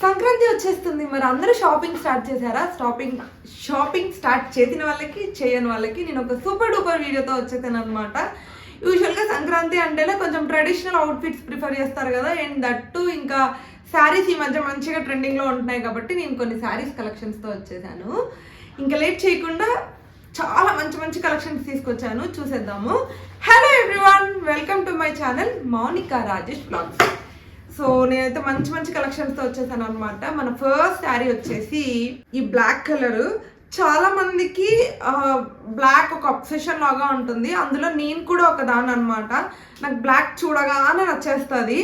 సంక్రాంతి వచ్చేస్తుంది. మరి అందరూ షాపింగ్ స్టార్ట్ చేశారా? షాపింగ్ స్టార్ట్ చేసిన వాళ్ళకి చేయని వాళ్ళకి నేను ఒక సూపర్ డూపర్ వీడియోతో వచ్చేసాను అనమాట. యూజువల్గా సంక్రాంతి అంటేనే కొంచెం ట్రెడిషనల్ అవుట్ఫిట్స్ ప్రిఫర్ చేస్తారు కదా, అండ్ దట్టు ఇంకా శారీస్ ఈ మధ్య మంచిగా ట్రెండింగ్లో ఉంటున్నాయి కాబట్టి నేను కొన్ని శారీస్ కలెక్షన్స్తో వచ్చేసాను. ఇంకా లేట్ చేయకుండా చాలా మంచి మంచి కలెక్షన్స్ తీసుకొచ్చాను, చూసేద్దాము. Hello everyone, welcome to my channel Mounika Rajesh blogs. So నేనైతే మంచి మంచి కలెక్షన్స్తో వచ్చేసాను అనమాట. మన ఫస్ట్ శారీ వచ్చేసి ఈ బ్లాక్ కలర్. చాలా మందికి బ్లాక్ ఒక అబ్సెషన్ లాగా ఉంటుంది, అందులో నేను కూడా ఒక దాని అనమాట. నాకు బ్లాక్ చూడగానే నచ్చేస్తుంది,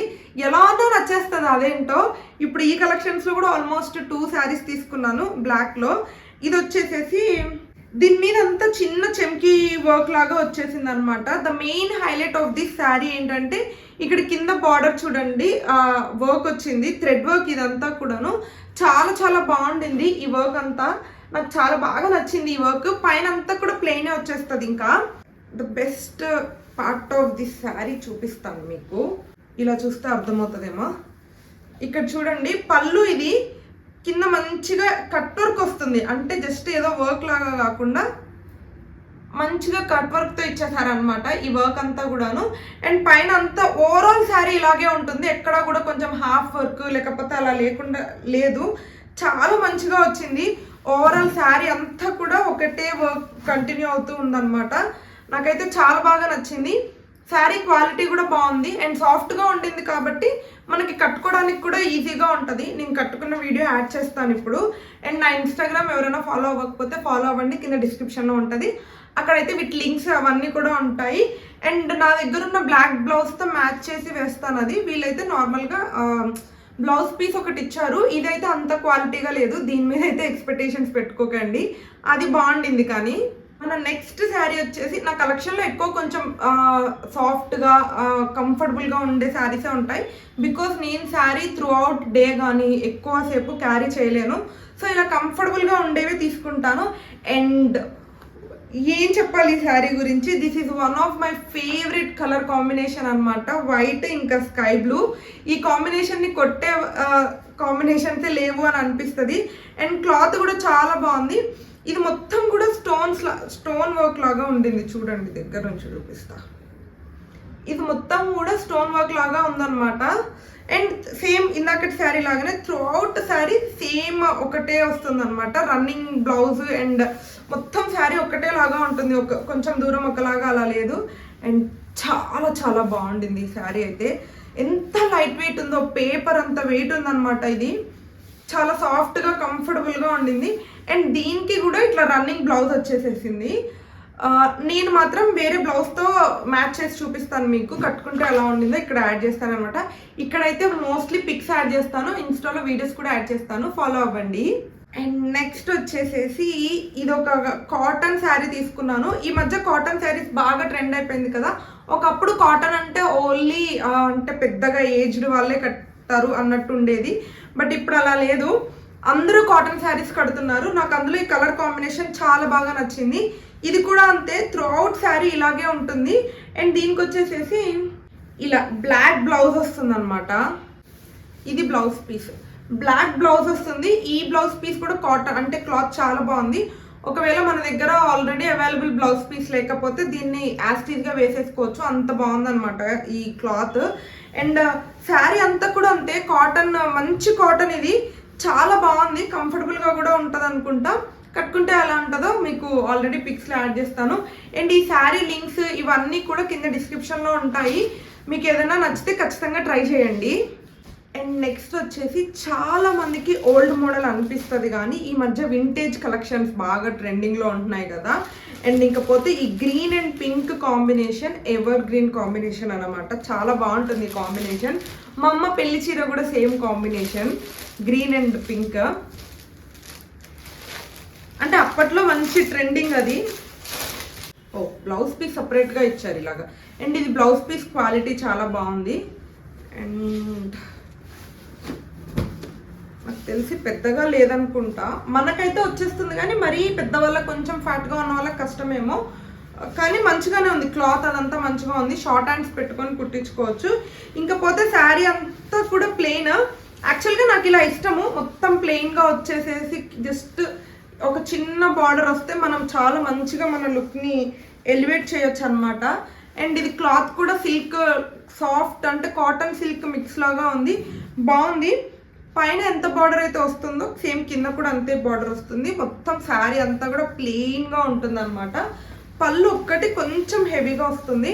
ఎలానో నచ్చేస్తుంది, అదేంటో. ఇప్పుడు ఈ కలెక్షన్స్లో కూడా ఆల్మోస్ట్ 2 శారీస్ తీసుకున్నాను బ్లాక్లో. ఇది వచ్చేసేసి దీని మీద అంతా చిన్న చెమ్కి వర్క్ లాగా వచ్చేసింది అనమాట. The main highlight of this sari ఏంటంటే ఇక్కడ కింద బార్డర్ చూడండి, వర్క్ వచ్చింది, థ్రెడ్ వర్క్. ఇదంతా కూడాను చాలా చాలా బాగుండింది. ఈ వర్క్ అంతా నాకు చాలా బాగా నచ్చింది. ఈ వర్క్ పైన అంతా కూడా ప్లెయినే వచ్చేస్తుంది. ఇంకా the best part of this sari చూపిస్తాను మీకు, ఇలా చూస్తే అర్థమవుతుందేమో. ఇక్కడ చూడండి, పళ్ళు ఇది కింద మంచిగా కట్ వర్క్ వస్తుంది, అంటే జస్ట్ ఏదో వర్క్ లాగా కాకుండా మంచిగా కట్ వర్క్తో ఇచ్చేసారనమాట ఈ వర్క్ అంతా కూడాను. అండ్ పైన అంతా ఓవరాల్ శారీ ఇలాగే ఉంటుంది, ఎక్కడ కూడా కొంచెం హాఫ్ వర్క్ లేకపోతే అలా లేకుండా లేదు. చాలా మంచిగా వచ్చింది. ఓవరాల్ శారీ అంతా కూడా ఒకటే వర్క్ కంటిన్యూ అవుతూ ఉందన్నమాట. నాకైతే చాలా బాగా నచ్చింది. శారీ క్వాలిటీ కూడా బాగుంది అండ్ సాఫ్ట్గా ఉంటుంది కాబట్టి మనకి కట్టుకోవడానికి కూడా ఈజీగా ఉంటుంది. నేను కట్టుకున్న వీడియో యాడ్ చేస్తాను ఇప్పుడు. అండ్ నా ఇన్స్టాగ్రామ్ ఎవరైనా ఫాలో అవ్వకపోతే ఫాలో అవ్వండి, కింద డిస్క్రిప్షన్లో ఉంటుంది. అక్కడైతే వీటి లింక్స్ అవన్నీ కూడా ఉంటాయి. అండ్ నా దగ్గర ఉన్న బ్లాక్ బ్లౌజ్తో మ్యాచ్ చేసి వేస్తాను అది. వీళ్ళైతే నార్మల్గా బ్లౌజ్ పీస్ ఒకటి ఇచ్చారు, ఇదైతే అంత క్వాలిటీగా లేదు. దీని మీద అయితే ఎక్స్పెక్టేషన్స్ పెట్టుకోకండి, అది బాగుండింది. కానీ మన నెక్స్ట్ శారీ వచ్చేసి నా కలెక్షన్లో ఎక్కువ కొంచెం సాఫ్ట్గా కంఫర్టబుల్గా ఉండే శారీసే ఉంటాయి. బికాజ్ నేను శారీ త్రూ అవుట్ డే కానీ ఎక్కువసేపు క్యారీ చేయలేను. సో ఇలా కంఫర్టబుల్గా ఉండేవి తీసుకుంటాను. అండ్ ఏం చెప్పాలి ఈ శారీ గురించి, this is one of my favourite colour combination అనమాట. వైట్ ఇంకా స్కై బ్లూ. ఈ కాంబినేషన్ని కొట్టే కాంబినేషన్సే లేవు అని అనిపిస్తుంది. అండ్ క్లాత్ కూడా చాలా బాగుంది. ఇది మొత్తం కూడా స్టోన్ వర్క్ లాగా ఉండింది, చూడండి దగ్గర నుంచి చూపిస్తా. ఇది మొత్తం కూడా స్టోన్ వర్క్ లాగా ఉందన్నమాట. అండ్ సేమ్ ఇందాకటి శారీ లాగానే త్రూ అవుట్ శారీ సేమ్ ఒకటే వస్తుంది అనమాట. రన్నింగ్ బ్లౌజ్ అండ్ మొత్తం శారీ ఒకటే లాగా ఉంటుంది, కొంచెం దూరం ఒకలాగా అలా లేదు. అండ్ చాలా చాలా బాగుండింది ఈ శారీ అయితే. ఎంత లైట్ వెయిట్ ఉందో, పేపర్ అంత వెయిట్ ఉందన్నమాట. ఇది చాలా సాఫ్ట్గా కంఫర్టబుల్గా ఉండింది. అండ్ దీనికి కూడా ఇట్లా రన్నింగ్ బ్లౌజ్ వచ్చేసేసింది. నేను మాత్రం వేరే బ్లౌజ్తో మ్యాచ్ చేసి చూపిస్తాను మీకు, కట్టుకుంటే ఎలా ఉండిందో ఇక్కడ యాడ్ చేస్తాను అనమాట. ఇక్కడైతే మోస్ట్లీ పిక్స్ యాడ్ చేస్తాను, ఇన్స్టాలో వీడియోస్ కూడా యాడ్ చేస్తాను, ఫాలో అవ్వండి. అండ్ నెక్స్ట్ వచ్చేసేసి ఇది ఒక కాటన్ శారీ తీసుకున్నాను. ఈ మధ్య కాటన్ శారీస్ బాగా ట్రెండ్ అయిపోయింది కదా. ఒకప్పుడు కాటన్ అంటే ఓన్లీ అంటే పెద్దగా ఏజ్డ్ వాళ్ళే కట్టారు అన్నట్టు ఉండేది, బట్ ఇప్పుడు అలా లేదు, అందరూ కాటన్ శారీస్ కడుతున్నారు. నాకు అందులో ఈ కలర్ కాంబినేషన్ చాలా బాగా నచ్చింది. ఇది కూడా అంతే, త్రూ అవుట్ శారీ ఇలాగే ఉంటుంది. అండ్ దీనికి వచ్చేసేసి ఇలా బ్లాక్ బ్లౌజ్ వస్తుంది అనమాట. ఇది బ్లౌజ్ పీస్, బ్లాక్ బ్లౌజ్ వస్తుంది. ఈ బ్లౌజ్ పీస్ కూడా కాటన్, అంటే క్లాత్ చాలా బాగుంది. ఒకవేళ మన దగ్గర ఆల్రెడీ అవైలబుల్ బ్లౌజ్ పీస్ లేకపోతే దీన్ని యాస్టీజ్గా వేసేసుకోవచ్చు, అంత బాగుందన్నమాట ఈ క్లాత్. అండ్ శారీ అంతా కూడా అంతే కాటన్, మంచి కాటన్. ఇది చాలా బాగుంది, కంఫర్టబుల్గా కూడా ఉంటుంది అనుకుంటా. కట్టుకుంటే ఎలా ఉంటుందో మీకు ఆల్రెడీ పిక్స్లో యాడ్ చేస్తాను. అండ్ ఈ శారీ లింక్స్ ఇవన్నీ కూడా కింద డిస్క్రిప్షన్లో ఉంటాయి. మీకు ఏదైనా నచ్చితే ఖచ్చితంగా ట్రై చేయండి. అండ్ నెక్స్ట్ వచ్చేసి చాలా మందికి ఓల్డ్ మోడల్ అనిపిస్తుంది కానీ ఈ మధ్య వింటేజ్ కలెక్షన్స్ బాగా ట్రెండింగ్లో ఉంటున్నాయి కదా. అండ్ ఇంకపోతే ఈ green and pink combination ever green combination అనమాట. చాలా బాగుంటుంది ఈ కాంబినేషన్. మా అమ్మ పెళ్లి చీర కూడా same combination, green and pink. అంటే అప్పట్లో మంచి ట్రెండింగ్ అది. ఓ బ్లౌజ్ పీస్ సపరేట్గా ఇచ్చారు ఇలాగా. అండ్ ఇది బ్లౌజ్ పీస్ క్వాలిటీ చాలా బాగుంది. అండ్ నాకు తెలిసి పెద్దగా లేదనుకుంటా, మనకైతే వచ్చేస్తుంది కానీ మరీ పెద్దవాళ్ళకి కొంచెం ఫ్యాట్గా ఉన్న వాళ్ళకి కష్టమేమో. కానీ మంచిగానే ఉంది, క్లాత్ అదంతా మంచిగా ఉంది. షార్ట్ హ్యాండ్స్ పెట్టుకొని కుట్టించుకోవచ్చు. ఇంకపోతే శారీ అంతా కూడా ప్లెయిన్, యాక్చువల్గా నాకు ఇలా ఇష్టము, మొత్తం ప్లెయిన్గా వచ్చేసేసి జస్ట్ ఒక చిన్న బార్డర్ వస్తే మనం చాలా మంచిగా మన లుక్ని ఎలివేట్ చేయొచ్చు అనమాట. అండ్ ఇది క్లాత్ కూడా సిల్క్ సాఫ్ట్ అంటే కాటన్ సిల్క్ మిక్స్ లాగా ఉంది, బాగుంది. పైన ఎంత బార్డర్ అయితే వస్తుందో సేమ్ కింద కూడా అంతే బార్డర్ వస్తుంది. మొత్తం శారీ అంతా కూడా ప్లెయిన్గా ఉంటుంది అనమాట. పళ్ళు ఒక్కటి కొంచెం హెవీగా వస్తుంది,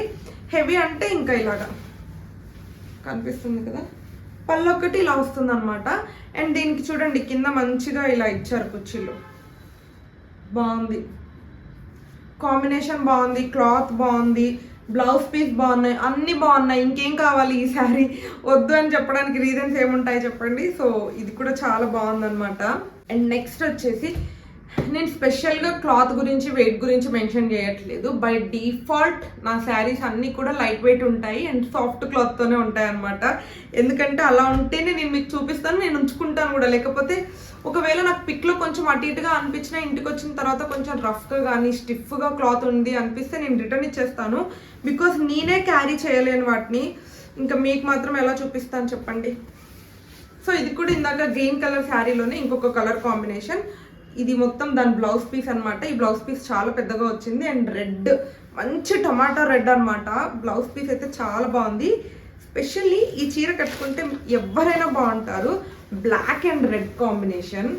హెవీ అంటే ఇంకా ఇలాగా కనిపిస్తుంది కదా, పళ్ళు ఒక్కటి ఇలా వస్తుంది అనమాట. అండ్ దీనికి చూడండి కింద మంచిగా ఇలా ఇచ్చారు కుర్చీలు, బాగుంది, కాంబినేషన్ బాగుంది, క్లాత్ బాగుంది, బ్లౌజ్ పీస్ బాగున్నాయి, అన్నీ బాగున్నాయి. ఇంకేం కావాలి ఈ శారీ వద్దు అని చెప్పడానికి రీజన్స్ ఏముంటాయి చెప్పండి. సో ఇది కూడా చాలా బాగుందన్నమాట. అండ్ నెక్స్ట్ వచ్చేసి నేను స్పెషల్గా క్లాత్ గురించి వెయిట్ గురించి మెన్షన్ చేయట్లేదు. బై డిఫాల్ట్ నా శారీస్ అన్నీ కూడా లైట్ వెయిట్ ఉంటాయి అండ్ సాఫ్ట్ క్లాత్తోనే ఉంటాయి అనమాట. ఎందుకంటే అలా ఉంటేనే నేను మీకు చూపిస్తాను, నేను ఉంచుకుంటాను కూడా. లేకపోతే ఒకవేళ నాకు పిక్లో కొంచెం అటు ఇటుగా అనిపించినా ఇంటికి వచ్చిన తర్వాత కొంచెం రఫ్గా కానీ స్టిఫ్గా క్లాత్ ఉంది అనిపిస్తే నేను రిటర్న్ ఇచ్చేస్తాను. బికాస్ నేనే క్యారీ చేయలేను వాటిని, ఇంకా మీకు మాత్రం ఎలా చూపిస్తాను చెప్పండి. సో ఇది కూడా ఇందాక గ్రీన్ కలర్ శారీలోనే ఇంకొక కలర్ కాంబినేషన్. ఇది మొత్తం దాని బ్లౌజ్ పీస్ అనమాట. ఈ బ్లౌజ్ పీస్ చాలా పెద్దగా వచ్చింది అండ్ రెడ్, మంచి టమాటా రెడ్ అనమాట. బ్లౌజ్ పీస్ అయితే చాలా బాగుంది. స్పెషల్లీ ఈ చీర కట్టుకుంటే ఎవరైనా బాగుంటారు. బ్లాక్ అండ్ రెడ్ కాంబినేషన్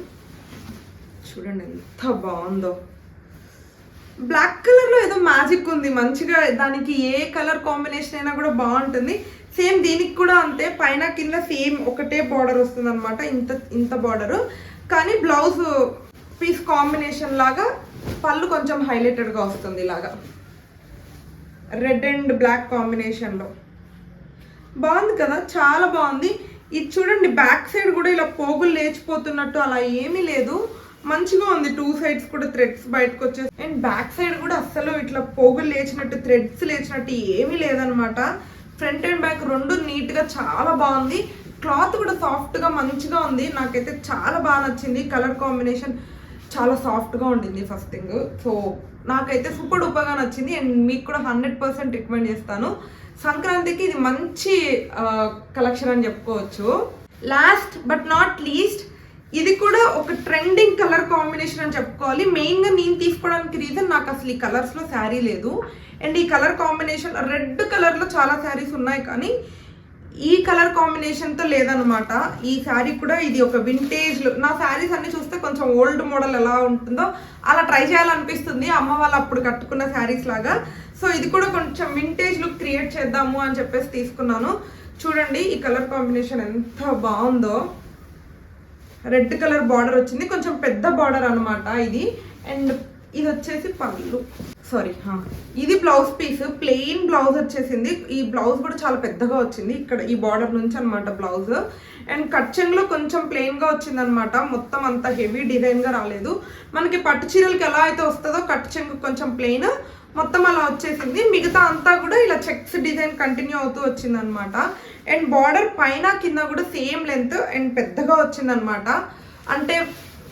చూడండి ఎంత బాగుందో. బ్లాక్ కలర్లో ఏదో మ్యాజిక్ ఉంది మంచిగా, దానికి ఏ కలర్ కాంబినేషన్ అయినా కూడా బాగుంటుంది. సేమ్ దీనికి కూడా అంతే, పైన కింద సేమ్ ఒకటే బార్డర్ వస్తుంది అనమాట, ఇంత బార్డరు. కానీ బ్లౌజ్ పీస్ కాంబినేషన్ లాగా పళ్ళు కొంచెం హైలైటెడ్గా వస్తుంది ఇలాగా రెడ్ అండ్ బ్లాక్ కాంబినేషన్లో. బాగుంది కదా, చాలా బాగుంది. ఇది చూడండి బ్యాక్ సైడ్ కూడా ఇలా పోగులు లేచిపోతున్నట్టు అలా ఏమీ లేదు, మంచిగా ఉంది. 2 సైడ్స్ కూడా థ్రెడ్స్ బయటకు వచ్చేసి అండ్ బ్యాక్ సైడ్ కూడా అస్సలు ఇట్లా పోగులు లేచినట్టు థ్రెడ్స్ లేచినట్టు ఏమీ లేదనమాట. ఫ్రంట్ అండ్ బ్యాక్ రెండు నీట్గా చాలా బాగుంది. క్లాత్ కూడా సాఫ్ట్గా మంచిగా ఉంది, నాకైతే చాలా బాగా నచ్చింది. కలర్ కాంబినేషన్ చాలా సాఫ్ట్గా ఉండింది ఫస్ట్ థింగ్. సో నాకైతే సూపర్ డూపర్గా నచ్చింది అండ్ మీకు కూడా 100% రికమెండ్ చేస్తాను. సంక్రాంతికి ఇది మంచి కలెక్షన్ అని చెప్పుకోవచ్చు. లాస్ట్ బట్ నాట్ లీస్ట్ ఇది కూడా ఒక ట్రెండింగ్ కలర్ కాంబినేషన్ అని చెప్పుకోవాలి. మెయిన్గా నేను తీసుకోవడానికి రీజన్ నాకు అసలు ఈ కలర్స్లో శారీ లేదు అండ్ ఈ కలర్ కాంబినేషన్ రెడ్ కలర్లో చాలా శారీస్ ఉన్నాయి కానీ ఈ కలర్ కాంబినేషన్తో లేదనమాట. ఈ శారీ కూడా ఇది ఒక వింటేజ్ లుక్. నా శారీస్ అన్ని చూస్తే కొంచెం ఓల్డ్ మోడల్ ఎలా ఉంటుందో అలా ట్రై చేయాలనిపిస్తుంది, అమ్మ వాళ్ళు అప్పుడు కట్టుకున్న శారీస్ లాగా. సో ఇది కూడా కొంచెం వింటేజ్ లుక్ క్రియేట్ చేద్దాము అని చెప్పేసి తీసుకున్నాను. చూడండి ఈ కలర్ కాంబినేషన్ ఎంత బాగుందో. రెడ్ కలర్ బార్డర్ వచ్చింది, కొంచెం పెద్ద బార్డర్ అనమాట ఇది. అండ్ ఇది వచ్చేసి పళ్ళు, సారీ ఇది బ్లౌజ్ పీస్, ప్లెయిన్ బ్లౌజ్ వచ్చేసింది. ఈ బ్లౌజ్ కూడా చాలా పెద్దగా వచ్చింది ఇక్కడ ఈ బార్డర్ నుంచి అనమాట బ్లౌజ్. అండ్ కట్ చెంగులో కొంచెం ప్లెయిన్గా వచ్చింది అనమాట, మొత్తం అంత హెవీ డిజైన్గా రాలేదు. మనకి పట్టు చీరలకి ఎలా అయితే వస్తుందో కట్ చెంగు కొంచెం ప్లెయిన్ మొత్తం అలా వచ్చేసింది. మిగతా అంతా కూడా ఇలా చెక్స్ డిజైన్ కంటిన్యూ అవుతూ వచ్చింది అనమాట. అండ్ బార్డర్ పైన కింద కూడా సేమ్ లెంత్ అండ్ పెద్దగా వచ్చింది అనమాట. అంటే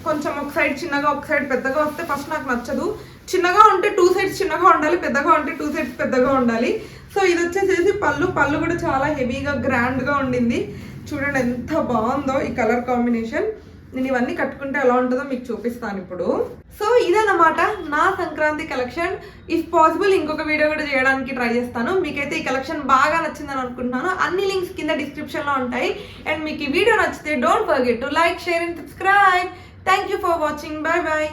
కొంచెం ఒక సైడ్ చిన్నగా ఒక సైడ్ పెద్దగా వస్తే ఫస్ట్ నాకు నచ్చదు. చిన్నగా ఉంటే 2 సైడ్స్ చిన్నగా ఉండాలి, పెద్దగా ఉంటే 2 సైడ్స్ పెద్దగా ఉండాలి. సో ఇది వచ్చేసేసి పళ్ళు కూడా చాలా హెవీగా గ్రాండ్గా ఉండింది. చూడండి ఎంత బాగుందో ఈ కలర్ కాంబినేషన్. నేను ఇవన్నీ కట్టుకుంటే ఎలా ఉంటుందో మీకు చూపిస్తాను ఇప్పుడు. సో ఇదన్నమాట నా సంక్రాంతి కలెక్షన్. ఇఫ్ పాసిబుల్ ఇంకొక వీడియో కూడా చేయడానికి ట్రై చేస్తాను. మీకైతే ఈ కలెక్షన్ బాగా నచ్చిందని అనుకుంటున్నాను. అన్ని లింక్స్ కింద డిస్క్రిప్షన్లో ఉంటాయి. అండ్ మీకు ఈ వీడియో నచ్చితే don't forget to like, share and subscribe. Thank you for watching. Bye bye.